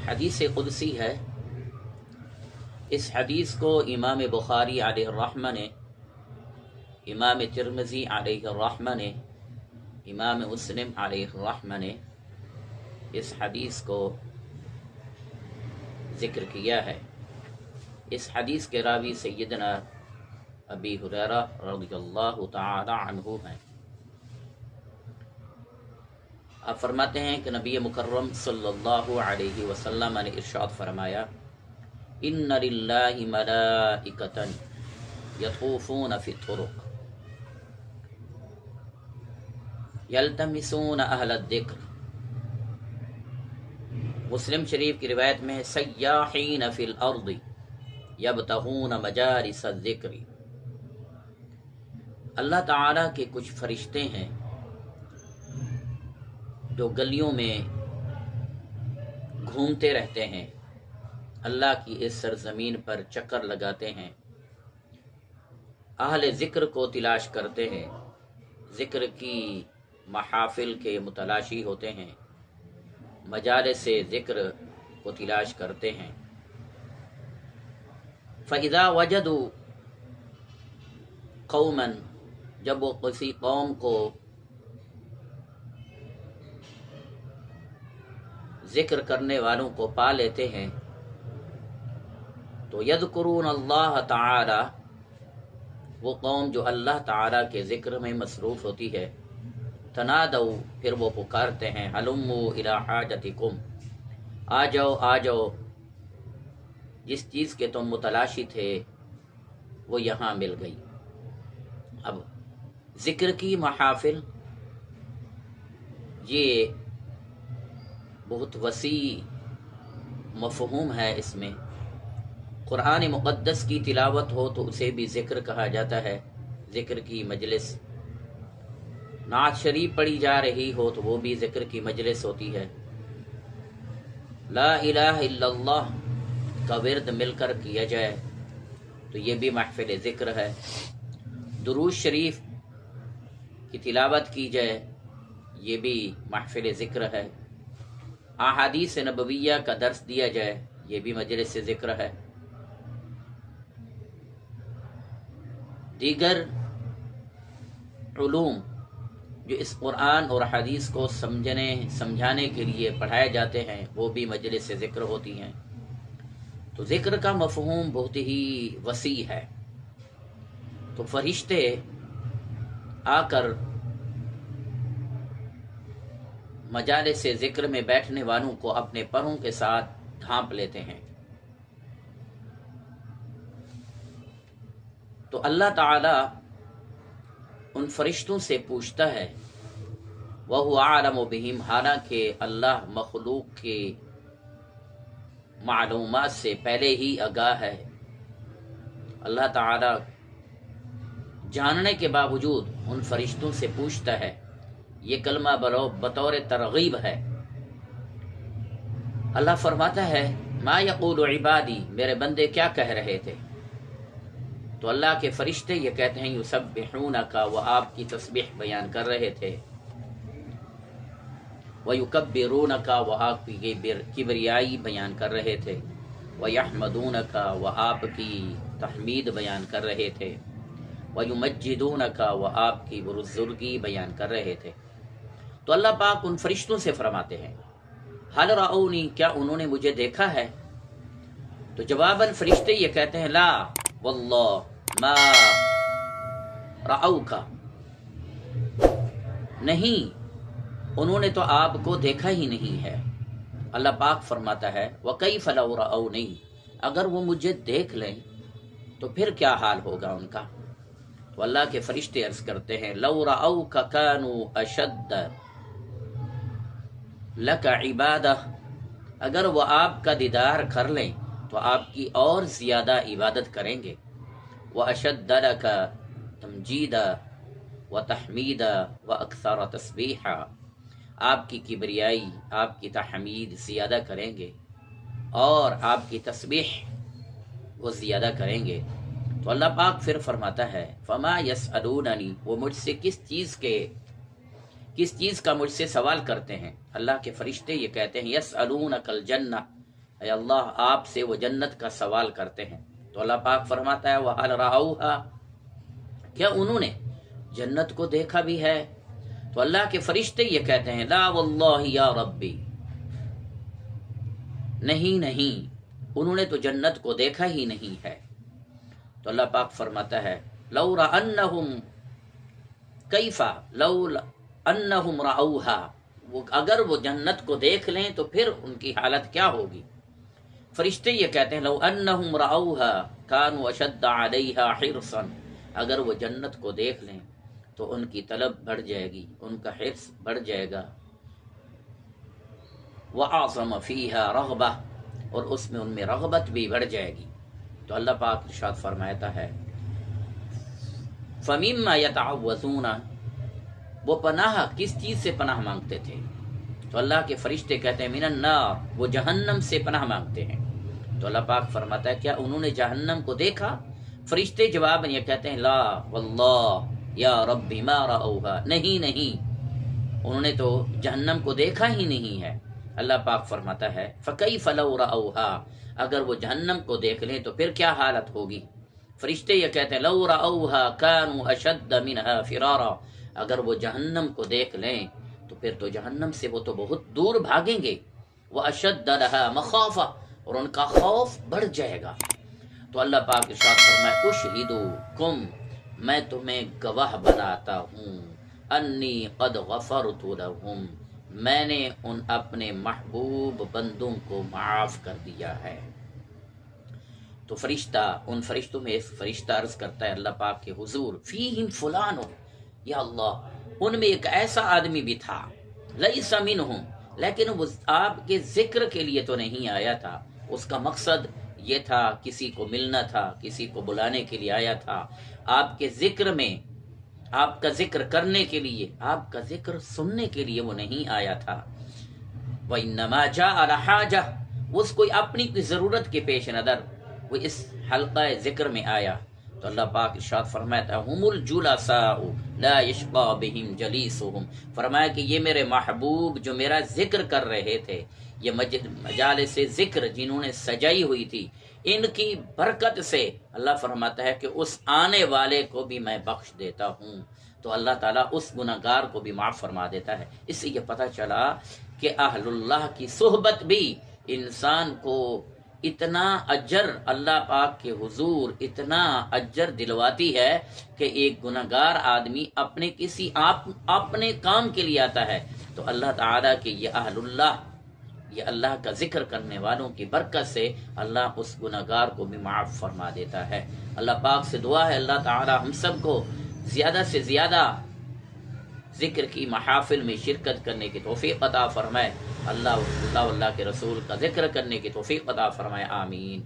حدیث قدسی ہے۔ اس حدیث کو امام بخاری علیہ الرحمہ نے، امام ترمذی علیہ الرحمہ نے، امام مسلم علیہ الرحمہ نے اس حدیث کو ذکر کیا ہے۔ اس حدیث کے راوی سیدنا ابی ہریرہ رضی اللہ تعالی عنہ ہیں۔ آپ فرماتے ہیں کہ نبی مکرم صلی اللہ علیہ وسلم نے ارشاد فرمایا، ان للہ ملائکۃ یطوفون فی الطرق یلتمسون اہل الذکر۔ مسلم شریف کی روایت میں سیاحین فی الارض یبتغون مجالس الذکر۔ اللہ تعالی کے کچھ فرشتے ہیں جو گلیوں میں گھومتے رہتے ہیں، اللہ کی اس سرزمین پر چکر لگاتے ہیں، اہل ذکر کو تلاش کرتے ہیں، ذکر کی محافل کے متلاشی ہوتے ہیں، مجالس ذکر کو تلاش کرتے ہیں۔ فَإِذَا وَجَدُوا قَوْمًا، جب وہ کسی قوم کو ذکر کرنے والوں کو پا لیتے ہیں تو یذکرون اللہ تعالی، وہ قوم جو اللہ تعالی کے ذکر میں مصروف ہوتی ہے، تنادوا، پھر وہ پکارتے ہیں، ہلموا الی حاجتکم، آ جاؤ آ جاؤ، جس چیز کے تم متلاشی تھے وہ یہاں مل گئی۔ اب ذکر کی محافل یہ بہت وسیع مفہوم ہے۔ اس میں قرآن مقدس کی تلاوت ہو تو اسے بھی ذکر کہا جاتا ہے، ذکر کی مجلس۔ نعت شریف پڑھی جا رہی ہو تو وہ بھی ذکر کی مجلس ہوتی ہے۔ لا الہ الا اللہ کا ورد مل کر کیا جائے تو یہ بھی محفل ذکر ہے۔ درود شریف کی تلاوت کی جائے یہ بھی محفل ذکر ہے۔ احادیث نبویہ کا درس دیا جائے یہ بھی مجلس ذکر ہے۔ دیگر علوم جو اس قرآن اور حدیث کو سمجھانے کے لیے پڑھائے جاتے ہیں وہ بھی مجلس ذکر ہوتی ہیں۔ تو ذکر کا مفہوم بہت ہی وسیع ہے۔ تو فرشتے آ کر مجالس ذکر میں بیٹھنے والوں کو اپنے پروں کے ساتھ ڈھانپ لیتے ہیں۔ تو اللہ تعالی ان فرشتوں سے پوچھتا ہے، وَهُوَ أَعْلَمُ بِهِمْ، حالانکہ اللہ مخلوق کے معلومات سے پہلے ہی آگاہ ہے۔ اللہ تعالی جاننے کے باوجود ان فرشتوں سے پوچھتا ہے۔ یہ کلمہ بطور ترغیب ہے۔ اللہ فرماتا ہے، ما یقول عبادی، میرے بندے کیا کہہ رہے تھے؟ تو اللہ کے فرشتے یہ کہتے ہیں، یسبحونک، وہ آپ کی تسبیح بیان کر رہے تھے، وَيُكَبِّرُونَكَ، وہ آپ کی کبریائی بیان کر رہے تھے، وَيَحْمَدُونَكَ، وہ آپ کی تحمید بیان کر رہے تھے، وَيُمَجِّدُونَكَ، وہ آپ کی بزرگی بیان کر رہے تھے۔ تو اللہ پاک ان فرشتوں سے فرماتے ہیں، حَلْ رَأَوْنِي، کیا انہوں نے مجھے دیکھا ہے؟ تو جواباً فرشتے یہ کہتے ہیں، لا واللہ ما رأوک، نہیں، انہوں نے تو آپ کو دیکھا ہی نہیں ہے۔ اللہ پاک فرماتا ہے، وَكَيْفَ لَوْ رَأَوْنِي، اگر وہ مجھے دیکھ لیں تو پھر کیا حال ہوگا ان کا؟ تو اللہ کے فرشتے عرض کرتے ہیں، لَوْ رَأَوْكَ كَانُوا أَشَدَّ لَكَ عِبَادَةً، اگر وہ آپ کا دیدار کر لیں تو آپ کی اور زیادہ عبادت کریں گے۔ وَأَشَدَّ لَكَ تَمْجِيدًا وَتَحْمِيدًا وَأَكْثَرَ تَسْبِيحًا، آپ کی کبریائی، آپ کی تحمید زیادہ کریں گے اور آپ کی تسبیح وہ زیادہ کریں گے۔ تو اللہ پاک پھر فرماتا ہے، فَمَا يَسْأَلُونَنِي، وہ مجھ سے کس چیز کا مجھ سے سوال کرتے ہیں؟ اللہ کے فرشتے یہ کہتے ہیں، يَسْأَلُونَكَ الْجَنَّةَ، اے اللہ آپ سے وہ جنت کا سوال کرتے ہیں۔ تو اللہ پاک فرماتا ہے وَهَلْ رَأَوْهَا، کیا انہوں نے جنت کو دیکھا بھی ہے؟ تو اللہ کے فرشتے یہ کہتے ہیں لا واللہ یا ربی، نہیں نہیں، انہوں نے تو جنت کو دیکھا ہی نہیں ہے۔ تو اللہ پاک فرماتا ہے لو رأنہم کیفا لو انہم رأوہا، اگر وہ جنت کو دیکھ لیں تو پھر ان کی حالت کیا ہوگی؟ فرشتے یہ کہتے ہیں لو انہم رأوہا کانوا اشد علیہا حرصا، اگر وہ جنت کو دیکھ لیں تو ان کی طلب بڑھ جائے گی، ان کا حرص بڑھ جائے گا۔ وَأَعْظَمَ فِيهَا رَغْبَةً، اور اس میں ان میں رغبت بھی بڑھ جائے گی۔ تو اللہ پاک ارشاد فرماتا ہے فَمِمَّا يَتَعَوَّذُونَ، وہ پناہ کس چیز سے پناہ مانگتے تھے؟ تو اللہ کے فرشتے کہتے ہیں من النار، وہ جہنم سے پناہ مانگتے ہیں۔ تو اللہ پاک فرماتا ہے کیا انہوں نے جہنم کو دیکھا؟ فرشتے جواب میں یہ کہتے ہیں لا واللہ یا ربی ما رأوها، نہیں نہیں، انہوں نے تو جہنم کو دیکھا ہی نہیں ہے۔ اللہ پاک فرماتا ہے فَكَيْفَ لَوْ رَأَوْهَا، اگر وہ جہنم کو دیکھ لیں تو پھر کیا حالت ہوگی؟ فرشتے یہ کہتے ہیں لَوْ رَأَوْهَا كَانُوا أَشَدَّ مِنْهَا فِرَارًا، اگر وہ جہنم کو دیکھ لیں تو پھر تو جہنم سے وہ تو بہت دور بھاگیں گے۔ وَأَشَدَّ لَهَا مَخَافَةً، اور ان کا خوف بڑھ جائے گا۔ تو اللہ پاک ارشاد فرمائے اُشْهِدُكُمْ، میں تمہیں گواہ بناتا ہوں، انی قد غفرت لہم، میں نے ان اپنے محبوب بندوں کو معاف کر دیا ہے۔ تو فرشتہ، ان فرشتوں میں ایک فرشتہ عرض کرتا ہے اللہ پاک کے حضور فیہم فلان، یا اللہ ان میں ایک ایسا آدمی بھی تھا لیس منہم، لیکن وہ آپ کے ذکر کے لیے تو نہیں آیا تھا، اس کا مقصد یہ تھا کسی کو ملنا تھا، کسی کو بلانے کے لیے آیا تھا، آپ کے ذکر میں، آپ کا ذکر کرنے کے لیے، آپ کا ذکر سننے کے لیے وہ نہیں آیا تھا۔ وَإِنَّمَا جَاءَ لَحَاجَةٍ، وہ اس کوئی اپنی کوئی ضرورت کے پیش نظر وہ اس حلقہ ذکر میں آیا۔ تو اللہ پاک ارشاد فرماتا ہے هُمُ الْجُلَسَاءُ لَا يَشْقَىٰ بِهِمْ جَلِيسُهُمْ، فرمایا کہ یہ میرے محبوب جو میرا ذکر کر رہے تھے، یہ مجالس ذکر جنہوں نے سجائی ہوئی تھی، ان کی برکت سے اللہ فرماتا ہے کہ اس آنے والے کو بھی میں بخش دیتا ہوں۔ تو اللہ تعالیٰ اس گناہگار کو بھی معاف فرما دیتا ہے۔ اس سے یہ پتہ چلا کہ اہل اللہ کی صحبت بھی انسان کو اتنا اجر، اللہ پاک کے حضور اتنا اجر دلواتی ہے کہ ایک گناہگار آدمی اپنے کسی اپنے کام کے لیے آتا ہے تو اللہ تعالیٰ کے یہ اہل اللہ، یہ اللہ کا ذکر کرنے والوں کی برکت سے اللہ اس گناہگار کو بھی معاف فرما دیتا ہے۔ اللہ پاک سے دعا ہے اللہ تعالی ہم سب کو زیادہ سے زیادہ ذکر کی محافل میں شرکت کرنے کی توفیق عطا فرمائے، اللہ کے رسول کا ذکر کرنے کی توفیق عطا فرمائے، آمین۔